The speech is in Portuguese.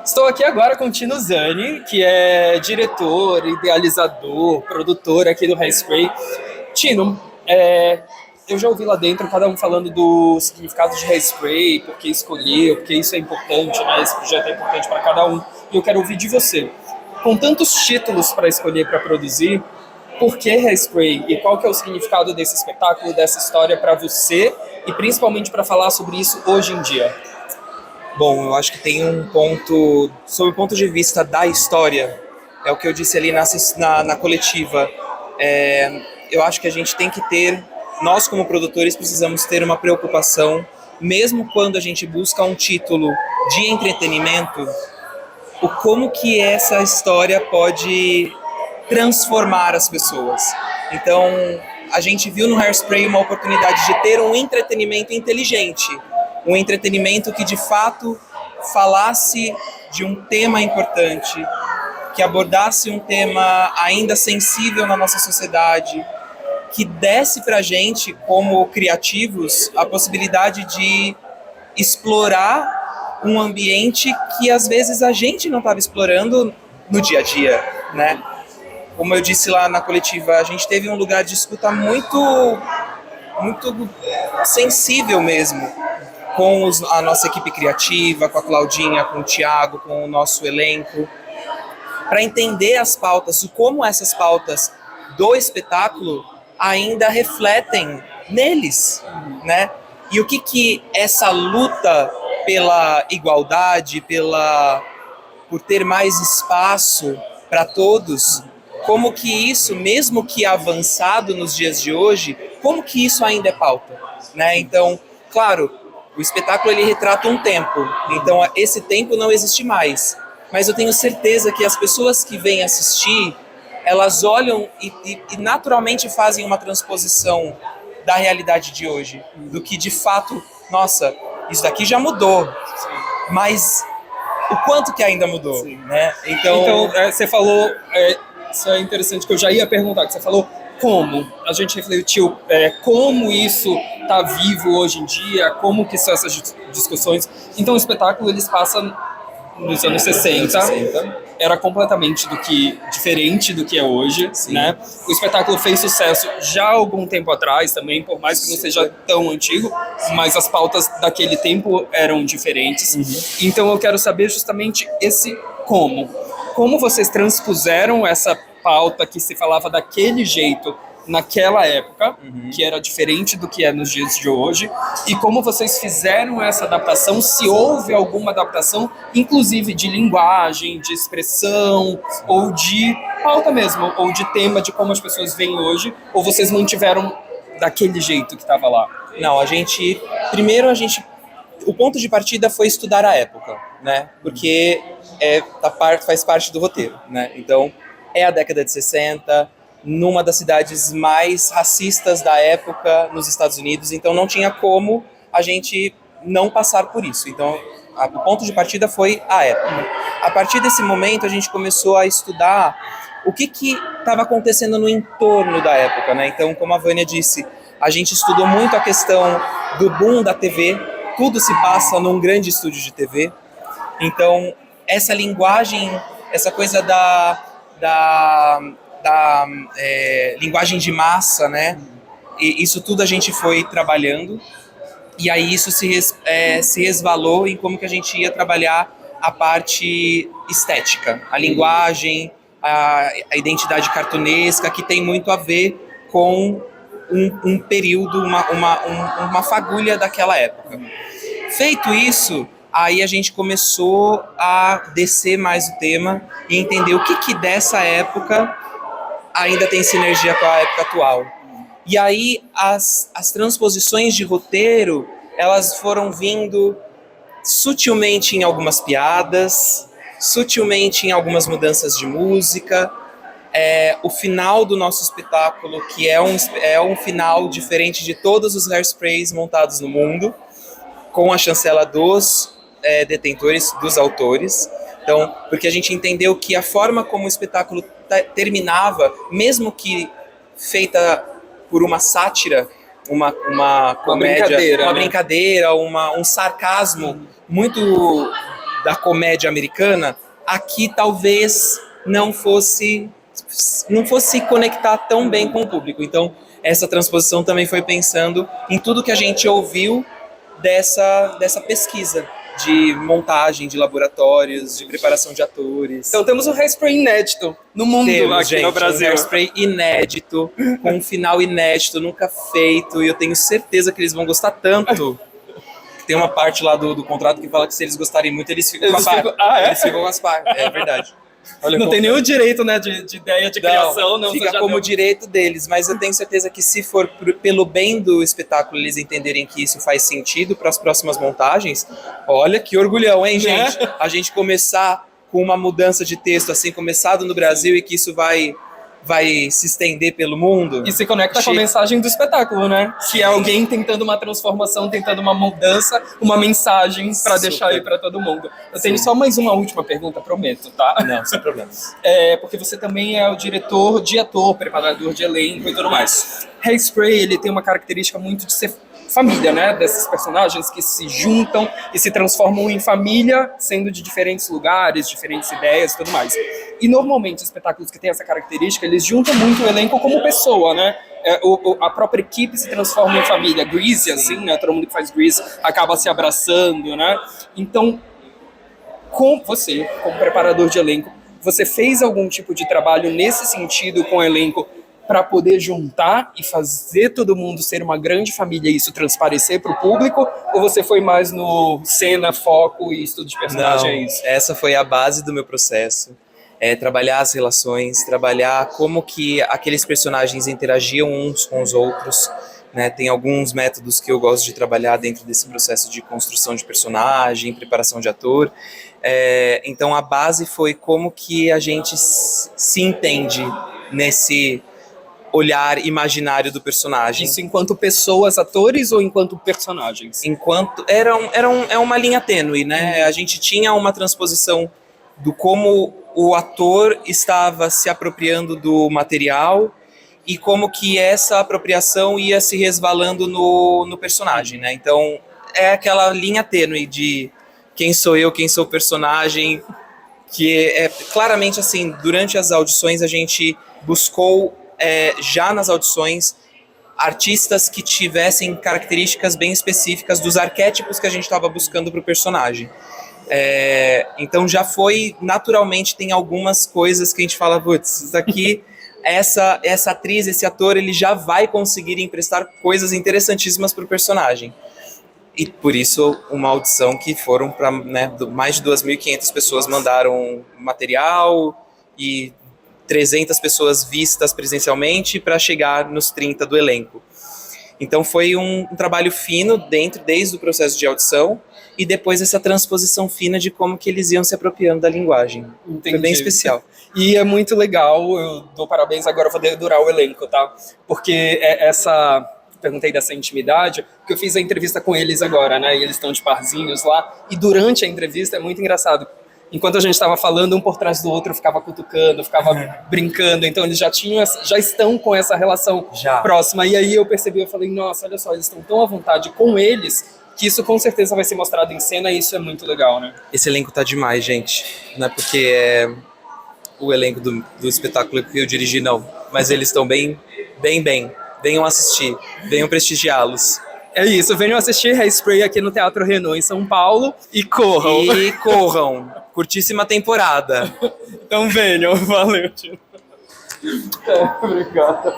Estou aqui agora com o Tino Zani, que é diretor, idealizador, produtor aqui do Hairspray. Tino, eu já ouvi lá dentro cada um falando do significado de Hairspray, por que escolher, porque isso é importante, né? Esse projeto é importante para cada um. E eu quero ouvir de você. Com tantos títulos para escolher, para produzir, por que Hairspray? E qual que é o significado desse espetáculo, dessa história para você? E principalmente para falar sobre isso hoje em dia. Bom, eu acho que tem um ponto, sob o ponto de vista da história, é o que eu disse ali na coletiva. Eu acho que a gente tem que ter, nós como produtores precisamos ter uma preocupação, mesmo quando a gente busca um título de entretenimento, o como que essa história pode transformar as pessoas. Então, a gente viu no Hairspray uma oportunidade de ter um entretenimento inteligente, um entretenimento que de fato falasse de um tema importante, que abordasse um tema ainda sensível na nossa sociedade, que desse pra gente, como criativos, a possibilidade de explorar um ambiente que às vezes a gente não estava explorando no dia a dia, né? Como eu disse lá na coletiva, a gente teve um lugar de escuta muito sensível mesmo, com a nossa equipe criativa, com a Claudinha, com o Thiago, com o nosso elenco, para entender as pautas e como essas pautas do espetáculo ainda refletem neles, né? E o que essa luta pela igualdade, por ter mais espaço para todos, como que isso, mesmo que avançado nos dias de hoje, como que isso ainda é pauta, né? Então, claro, o espetáculo ele retrata um tempo, então esse tempo não existe mais. Mas eu tenho certeza que as pessoas que vêm assistir, elas olham e naturalmente fazem uma transposição da realidade de hoje, do que de fato, nossa, isso daqui já mudou, mas o quanto que ainda mudou, né? Então você falou, isso é interessante que eu já ia perguntar, que você falou como, a gente refletiu como isso está vivo hoje em dia, como que são essas discussões. Então o espetáculo eles passam nos anos 60, era completamente diferente do que é hoje, né? O espetáculo fez sucesso já há algum tempo atrás também, por mais que não seja tão antigo, mas as pautas daquele tempo eram diferentes. Então eu quero saber justamente esse como. Como vocês transpuseram essa pauta que se falava daquele jeito naquela época, que era diferente do que é nos dias de hoje, e como vocês fizeram essa adaptação, se houve alguma adaptação, inclusive de linguagem, de expressão, ou de pauta mesmo, ou de tema, de como as pessoas veem hoje, ou vocês mantiveram daquele jeito que estava lá? Não, primeiro o ponto de partida foi estudar a época, né? Porque faz parte do roteiro, né? Então, é a década de 60, numa das cidades mais racistas da época nos Estados Unidos, então não tinha como a gente não passar por isso. Então, o ponto de partida foi a época. A partir desse momento, a gente começou a estudar o que estava acontecendo no entorno da época, né? Então, como a Vânia disse, a gente estudou muito a questão do boom da TV, tudo se passa num grande estúdio de TV. Então, essa linguagem, essa coisa da linguagem de massa, né? E isso tudo a gente foi trabalhando, e aí isso se resvalou em como que a gente ia trabalhar a parte estética, a linguagem, a identidade cartunesca, que tem muito a ver com um período, uma fagulha daquela época. Feito isso, aí a gente começou a descer mais o tema e entender o que dessa época ainda tem sinergia com a época atual. E aí as transposições de roteiro, elas foram vindo sutilmente em algumas piadas, sutilmente em algumas mudanças de música. O final do nosso espetáculo, que é um final diferente de todos os hairsprays montados no mundo, com a chancela dos detentores, dos autores. Então, porque a gente entendeu que a forma como o espetáculo terminava, mesmo que feita por uma sátira, uma comédia, uma brincadeira, um sarcasmo muito da comédia americana, aqui talvez não fosse conectar tão bem com o público. Então, essa transposição também foi pensando em tudo que a gente ouviu dessa pesquisa de montagem de laboratórios, de preparação de atores. Então temos um Hairspray inédito no mundo, aqui gente, no Brasil. Um Hairspray inédito, com um final inédito, nunca feito, e eu tenho certeza que eles vão gostar tanto. Tem uma parte lá do contrato que fala que se eles gostarem muito, eles ficam com as partes. Ah, é? Eles ficam com as partes, é verdade. Olha, não tem nenhum direito, né, de ideia de criação. Não, fica como direito deles, mas eu tenho certeza que se for pelo bem do espetáculo eles entenderem que isso faz sentido para as próximas montagens, olha que orgulhão, hein, gente? A gente começar com uma mudança de texto assim, começado no Brasil e que isso vai se estender pelo mundo. E se conecta com a mensagem do espetáculo, né? Que é alguém tentando uma transformação, tentando uma mudança, uma mensagem para deixar aí para todo mundo. Eu tenho só mais uma última pergunta, prometo, tá? Não, sem problemas. Porque você também é o diretor de ator, preparador de elenco e tudo mais. Hairspray, ele tem uma característica muito de ser família, né? Desses personagens que se juntam e se transformam em família, sendo de diferentes lugares, diferentes ideias e tudo mais. E normalmente espetáculos que têm essa característica, eles juntam muito o elenco como pessoa, né? A própria equipe se transforma em família. Grease, assim, né? Todo mundo que faz Grease acaba se abraçando, né? Então, com você, como preparador de elenco, você fez algum tipo de trabalho nesse sentido com o elenco para poder juntar e fazer todo mundo ser uma grande família e isso transparecer para o público? Ou você foi mais no cena, foco e estudo de personagem? Não, essa foi a base do meu processo. Trabalhar as relações, trabalhar como que aqueles personagens interagiam uns com os outros, né? Tem alguns métodos que eu gosto de trabalhar dentro desse processo de construção de personagem, preparação de ator. Então a base foi como que a gente se entende nesse olhar imaginário do personagem. Isso enquanto pessoas, atores, ou enquanto personagens? Enquanto é uma linha tênue, né? A gente tinha uma transposição do como o ator estava se apropriando do material e como que essa apropriação ia se resvalando no personagem, né? Então é aquela linha tênue de quem sou eu, quem sou o personagem, que é claramente assim, durante as audições a gente buscou já nas audições artistas que tivessem características bem específicas dos arquétipos que a gente estava buscando para o personagem. Então já foi, naturalmente, tem algumas coisas que a gente fala, putz, isso aqui, essa atriz, esse ator, ele já vai conseguir emprestar coisas interessantíssimas para o personagem. E por isso, uma audição que foram para, né, mais de 2.500 pessoas mandaram material e 300 pessoas vistas presencialmente para chegar nos 30 do elenco. Então foi um trabalho fino desde o processo de audição e depois essa transposição fina de como que eles iam se apropriando da linguagem. Entendi. Foi bem especial. E é muito legal, eu dou parabéns, agora eu vou dedurar o elenco, tá? Porque perguntei dessa intimidade, porque eu fiz a entrevista com eles agora, né? E eles estão de parzinhos lá, e durante a entrevista é muito engraçado. Enquanto a gente estava falando, um por trás do outro ficava cutucando, ficava brincando, então eles já estão com essa relação próxima. E aí eu percebi, eu falei, nossa, olha só, eles estão tão à vontade com eles, que isso com certeza vai ser mostrado em cena, e isso é muito legal, né? Esse elenco tá demais, gente. Não é porque é o elenco do espetáculo que eu dirigi, não. Mas eles estão bem. Venham assistir, venham prestigiá-los. É isso, venham assistir Hairspray aqui no Teatro Renault em São Paulo e corram. E corram. Curtíssima temporada. Então venham, valeu, tio. Obrigado.